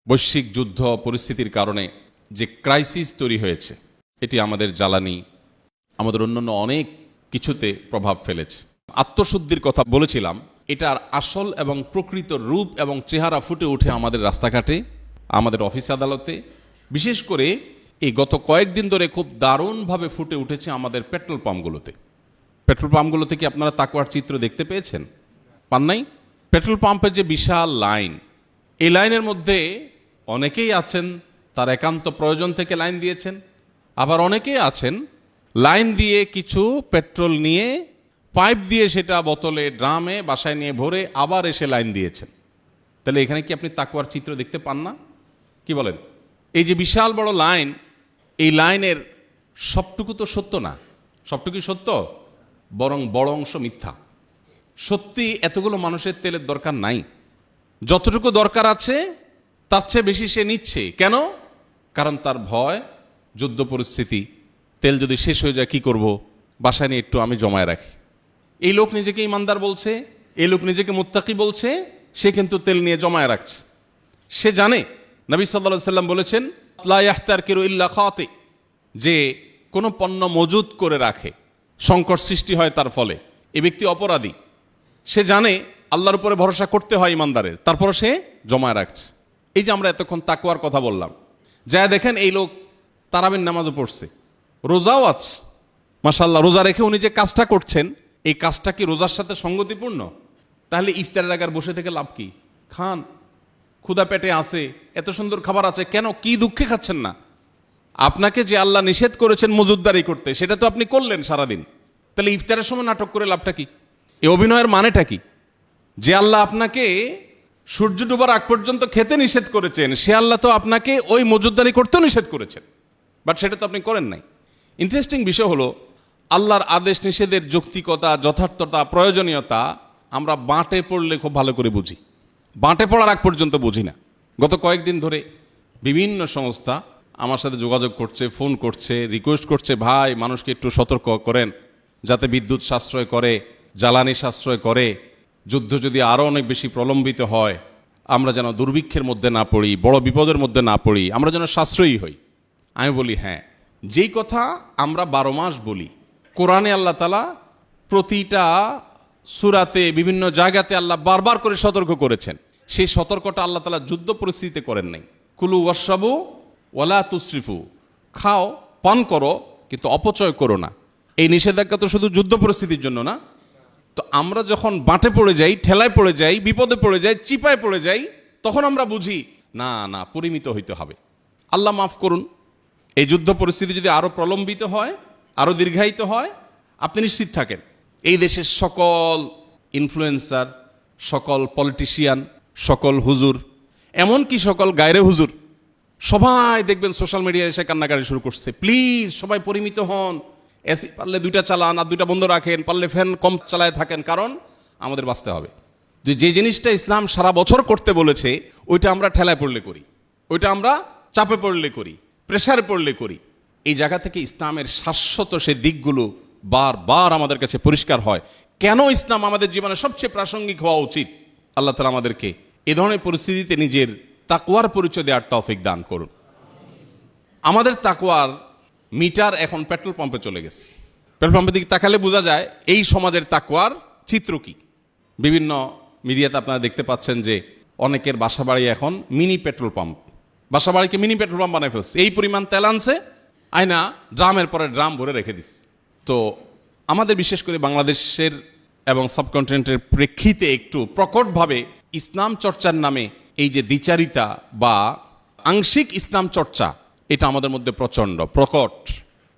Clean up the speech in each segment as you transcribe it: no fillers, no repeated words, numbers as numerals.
বৈশ্বিক যুদ্ধ পরিস্থিতির কারণে যে ক্রাইসিস তৈরি হয়েছে, এটি আমাদের জ্বালানি, আমাদের অন্যান্য অনেক কিছুতে প্রভাব ফেলেছে। আত্মশুদ্ধির কথা বলেছিলাম, এটার আসল এবং প্রকৃত রূপ এবং চেহারা ফুটে ওঠে আমাদের রাস্তাঘাটে, আমাদের অফিস আদালতে, বিশেষ করে এই গত কয়েকদিন ধরে খুব দারুণভাবে ফুটে উঠেছে আমাদের পেট্রোল পাম্পগুলোতে। পেট্রোল পাম্পগুলোতে কি আপনারা তাকওয়ার চিত্র দেখতে পেয়েছেন? পান নাই? পেট্রোল পাম্পের যে বিশাল লাইন, এই লাইনের মধ্যে অনেকেই আছেন তার একান্ত প্রয়োজন থেকে লাইন দিয়েছেন, আবার অনেকেই আছেন লাইন দিয়ে কিছু পেট্রোল নিয়ে পাইপ দিয়ে সেটা বোতলে, ড্রামে, বাসায় নিয়ে ভরে আবার এসে লাইন দিয়েছেন। তাহলে এখানে কি আপনি তাকওয়ার চিত্র দেখতে পান না? কি বলেন? এই যে বিশাল বড় লাইন, এই লাইনের সবটুকু তো সত্য না। সবটুকুই সত্য? বরং বড় অংশ মিথ্যা। সত্যি এতগুলো মানুষের তেলের দরকার নাই। যতটুকু দরকার আছে তার চেয়ে বেশি সে নিচ্ছে। কেন? কারণ তার ভয় যুদ্ধ পরিস্থিতি, তেল যদি শেষ হয়ে যায় কি করব, বাসায় নিয়ে একটু আমি জমায় রাখি। এই লোক নিজেকে ইমানদার বলছে, এই লোক নিজেকে মুত্তাকি বলছে, সে কিন্তু তেল নিয়ে জমায় রাখছে। সে জানে নবী সাল্লাল্লাহু আলাইহি সাল্লাম বলেছেন, লা ইয়াহতারকিরু ইল্লা খাতি, যে কোনো পণ্য মজুদ করে রাখে, সংকট সৃষ্টি হয় তার ফলে, এ ব্যক্তি অপরাধী। সে জানে আল্লাহর উপরে ভরসা করতে হয় ইমানদারের, তারপর সে জমায় রাখছে। এই যে আমরা এতক্ষণ তাকওয়ার কথা বললাম, যা দেখেন এই লোক তারাবির নামাজও পড়ছে, রোজাও আছে, মাশাআল্লাহ। রোজা রেখে উনি যে কাজটা করছেন, এই কাজটা কি রোজার সাথে সঙ্গতিপূর্ণ? তাহলে ইফতারের আগে বসে থেকে লাভ কি? খান, ক্ষুধা পেটে আছে, এত সুন্দর খাবার আছে, কেন কি দুঃখে খাচ্ছেন না? আপনাকে যে আল্লাহ নিষেধ করেছেন মজুদদারি করতে, সেটা তো আপনি করলেন সারাদিন। তাহলে ইফতারের সময় নাটক করে লাভটা কি? এই অভিনয়ের মানেটা কি? যে আল্লাহ আপনাকে সূর্য ডুবার আগ পর্যন্ত খেতে নিষেধ করেছেন, সে আল্লাহ তো আপনাকে ওই মজুদদারি করতেও নিষেধ করেছেন, বাট সেটা তো আপনি করেন নাই। ইন্টারেস্টিং বিষয় হলো, আল্লাহর আদেশ নিষেধের যৌক্তিকতা, যথার্থতা, প্রয়োজনীয়তা আমরা বাঁটে পড়লে খুব ভালো করে বুঝি, বাঁটে পড়ার আগ পর্যন্ত বুঝি না। গত কয়েকদিন ধরে বিভিন্ন সংস্থা আমার সাথে যোগাযোগ করছে, ফোন করছে, রিকোয়েস্ট করছে, ভাই মানুষকে একটু সতর্ক করেন যাতে বিদ্যুৎ সাশ্রয় করে, জ্বালানি সাশ্রয় করে, যুদ্ধ যদি আরও অনেক বেশি প্রলম্বিত হয় আমরা যেন দুর্ভিক্ষের মধ্যে না পড়ি, বড় বিপদের মধ্যে না পড়ি, আমরা যেন সাশ্রয়ী হই। আমি বলি হ্যাঁ, যেই কথা আমরা 12 মাস বলি, কোরআনে আল্লাহ তাআলা প্রতিটা সূরাতে বিভিন্ন জায়গাতে আল্লাহ বারবার করে সতর্ক করেছেন। সেই সতর্কটা আল্লাহ তাআলা যুদ্ধ পরিস্থিতিতে করেন নাই। কুলু ওয়াশরাবু ওয়ালা তুসরিফু, খাও, পান করো, কিন্তু অপচয় করো না। এই নিষেধাজ্ঞা তো শুধু যুদ্ধ পরিস্থিতির জন্য না। তো আমরা যখন বাঁটে পড়ে যাই, ঠেলায় পড়ে যাই, বিপদে পড়ে যাই, চিপায় পড়ে যাই, তখন আমরা বুঝি না না, পরিমিত হইতে হবে। আল্লাহ মাফ করুন, এই যুদ্ধ পরিস্থিতি যদি আরো প্রলম্বিত হয়, আরো দীর্ঘায়িত হয়, আপনি নিশ্চিত থাকেন এই দেশের সকল ইনফ্লুয়েন্সার, সকল পলিটিশিয়ান, সকল হুজুর, এমনকি সকল গায়রে হুজুর, সবাই দেখবেন সোশ্যাল মিডিয়ায় এসে কান্নাকাটি শুরু করছে, প্লিজ সবাই পরিমিত হন, এসি পারলে 2টা চালান আর 2টা বন্ধ রাখেন, পারলে ফ্যান কম চালায় থাকেন, কারণ আমাদের বাঁচতে হবে। যে জিনিসটা ইসলাম সারা বছর করতে বলেছে, ওইটা আমরা ঠেলায় পড়লে করি, ওইটা আমরা চাপে পড়লে করি, প্রেসারে পড়লে করি। এই জায়গা থেকে ইসলামের শাশ্বত সে দিকগুলো বারবার আমাদের কাছে পরিষ্কার হয়। কেন ইসলাম আমাদের জীবনে সবচেয়ে প্রাসঙ্গিক হওয়া উচিত? আল্লাহ তাআলা আমাদেরকে এ ধরনের পরিস্থিতিতে নিজের তাকওয়ার পরিচয় দেওয়ার তৌফিক দান করুন। আমাদের তাকওয়ার মিটার এখন পেট্রোল পাম্পে চলে গেছে। পেট্রোল পাম্পের দিকে তাকালে বোঝা যায় এই সমাজের তাকওয়ার চিত্র কি। বিভিন্ন মিডিয়াতে আপনারা দেখতে পাচ্ছেন যে অনেকের বাসাবাড়ি এখন মিনি পেট্রোল পাম্প, বাসাবাড়িকে মিনি পেট্রোল পাম্প বানায় ফেলছে। এই পরিমাণ তেল আনছে, আয়না ড্রামের পরে ড্রাম ভরে রেখে দিচ্ছে। তো আমাদের বিশেষ করে বাংলাদেশের এবং সাবকন্টিনেন্টের প্রেক্ষিতে একটু প্রকটভাবে ইসলাম চর্চার নামে এই যে দ্বিচারিতা বা আংশিক ইসলাম চর্চা, এটা আমাদের মধ্যে প্রচণ্ড প্রকট।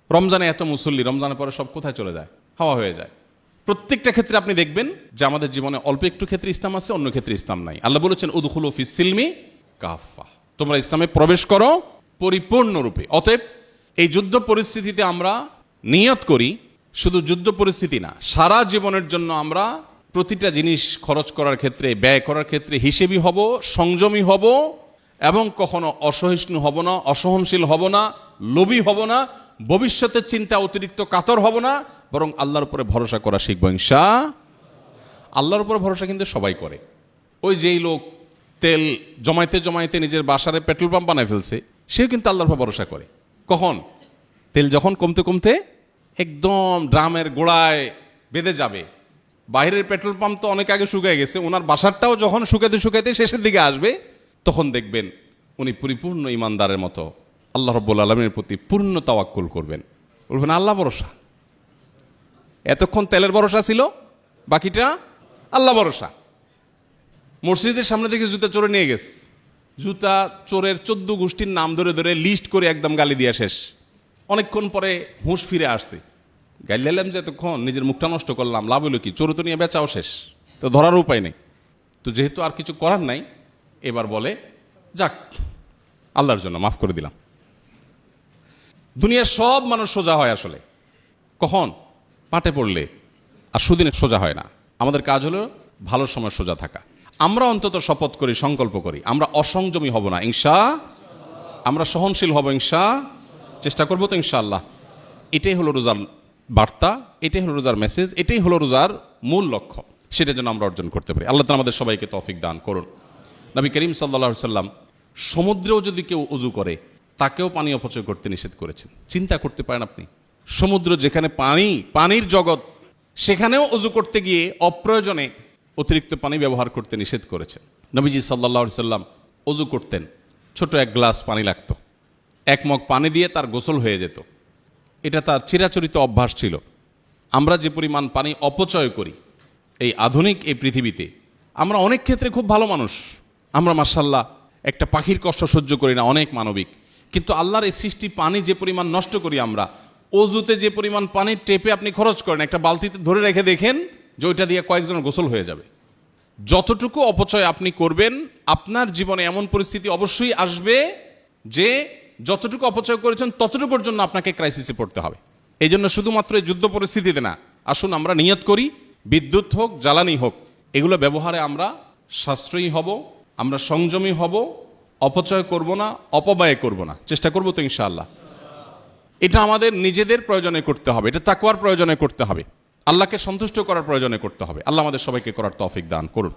রমজানে এত মুসল্লি, রমজানের পরে সব কোথায় চলে যায়? হাওয়া হয়ে যায়। প্রত্যেকটা ক্ষেত্রে আপনি দেখবেন যে আমাদের জীবনে অল্প একটু ক্ষেত্রে ইসলাম আছে, অন্য ক্ষেত্রে ইসলাম নাই। আল্লাহ বলেছেন উদখুলু ফিস সিলমি কাফা, তোমরা ইসলামে প্রবেশ করো পরিপূর্ণরূপে। অতএব এই যুদ্ধ পরিস্থিতিতে আমরা নিয়ত করি, শুধু যুদ্ধ পরিস্থিতি না, সারা জীবনের জন্য আমরা প্রতিটা জিনিস খরচ করার ক্ষেত্রে, ব্যয় করার ক্ষেত্রে হিসেবী হব, সংযমী হব, এবং কখনো অসহিষ্ণু হব না, অসহনশীল হব না, লোভী হব না, ভবিষ্যতের চিন্তা অতিরিক্ত কাতর হব না, বরং আল্লাহর উপরে ভরসা করা শিখব ইনশাআল্লাহ। আল্লাহর উপরে ভরসা কিন্তু সবাই করে। ওই যেই লোক তেল জমাইতে জমাইতে নিজের বাসারে পেট্রোল পাম্প বানায় ফেলছে, সেও কিন্তু আল্লাহর উপর ভরসা করে। কখন? তেল যখন কমতে কমতে একদম ড্রামের গোড়ায় বেঁধে যাবে। বাইরের পেট্রোল পাম্প তো অনেক আগে শুকিয়ে গেছে, ওনার বাসারটাও যখন শুকাইতে শুকাইতে শেষের দিকে আসবে, তখন দেখবেন উনি পরিপূর্ণ ইমানদারের মতো আল্লাহ রাব্বুল আলামিনের প্রতি পূর্ণ তাওয়াক্কুল করবেন, বলবেন আল্লাহ ভরসা। এতক্ষণ তেলের ভরসা ছিল, বাকিটা আল্লাহ ভরসা। মসজিদের সামনে থেকে জুতা চোরে নিয়ে গেছে, জুতা চোরের 14 গোষ্ঠীর নাম ধরে ধরে লিস্ট করে একদম গালি দিয়া শেষ। অনেকক্ষণ পরে হুঁশ ফিরে আসছে, গাইলাম যে এতক্ষণ নিজের মুখটা নষ্ট করলাম, লাভ হলো কি? চোর তো নিয়ে বেচাও শেষ, তো ধরার উপায় নেই। তো যেহেতু আর কিছু করার নাই, এবার বলে যাক আল্লাহর জন্য মাফ করে দিলাম। দুনিয়ার সব মানুষ সোজা হয় আসলে কখন? পাটে পড়লে। আর সুদিনে সোজা হয় না। আমাদের কাজ হলো ভালো সময় সোজা থাকা। আমরা অন্তত শপথ করি, সংকল্প করি, আমরা অসংযমী হব না ইনশা, আমরা সহনশীল হব ইনশা, চেষ্টা করবো তো ইনশাআল্লাহ। এটাই হলো রোজার বার্তা, এটাই হলো রোজার মেসেজ, এটাই হলো রোজার মূল লক্ষ্য। সেটা যেন আমরা অর্জন করতে পারি। আল্লাহ তাআলা আমাদের সবাইকে তৌফিক দান করুন। নবী করিম সাল্লাল্লাহু আলাইহি সাল্লাম সমুদ্রেও যদি কেউ উযু করে, তাকেও পানি অপচয় করতে নিষেধ করেছেন। চিন্তা করতে পারেন আপনি, সমুদ্র যেখানে পানির জগৎ, সেখানেও উযু করতে গিয়ে অপ্রয়োজনে অতিরিক্ত পানি ব্যবহার করতে নিষেধ করেছেন। নবীজি সাল্লাল্লাহু আলাইহি সাল্লাম উযু করতেন, ছোট এক গ্লাস পানি লাগতো, এক মগ পানি দিয়ে তার গোসল হয়ে যেত। এটা তার চিরাচরিত অভ্যাস ছিল। আমরা যে পরিমাণ পানি অপচয় করি এই আধুনিক এই পৃথিবীতে, আমরা অনেক ক্ষেত্রে খুব ভালো মানুষ, আমরা মাশাআল্লাহ একটা পাখির কষ্ট সহ্য করি না, অনেক মানবিক। কিন্তু আল্লাহর এই সৃষ্টি পানি যে পরিমাণ নষ্ট করি আমরা, অজুতে যে পরিমাণ পানি টেপে আপনি খরচ করেন, একটা বালতিতে ধরে রেখে দেখেন যে ওইটা দিয়ে কয়েকজনের গোসল হয়ে যাবে। যতটুকু অপচয় আপনি করবেন, আপনার জীবনে এমন পরিস্থিতি অবশ্যই আসবে যে যতটুকু অপচয় করেছেন ততটুকুর জন্য আপনাকে ক্রাইসিসে পড়তে হবে। এই জন্য শুধুমাত্র যুদ্ধ পরিস্থিতিতে না, আসুন আমরা নিয়ত করি, বিদ্যুৎ হোক জ্বালানি হোক, এগুলো ব্যবহারে আমরা সাশ্রয়ী হব, আমরা সংযমী হব, অপচয় করব না, অপব্যয় করব না, চেষ্টা করব তো ইনশাআল্লাহ। এটা আমাদের নিজেদের প্রয়োজনে করতে হবে, এটা তাকওয়ার প্রয়োজনে করতে হবে, আল্লাহকে সন্তুষ্ট করার প্রয়োজনে করতে হবে। আল্লাহ আমাদের সবাইকে করার তৌফিক দান করুন।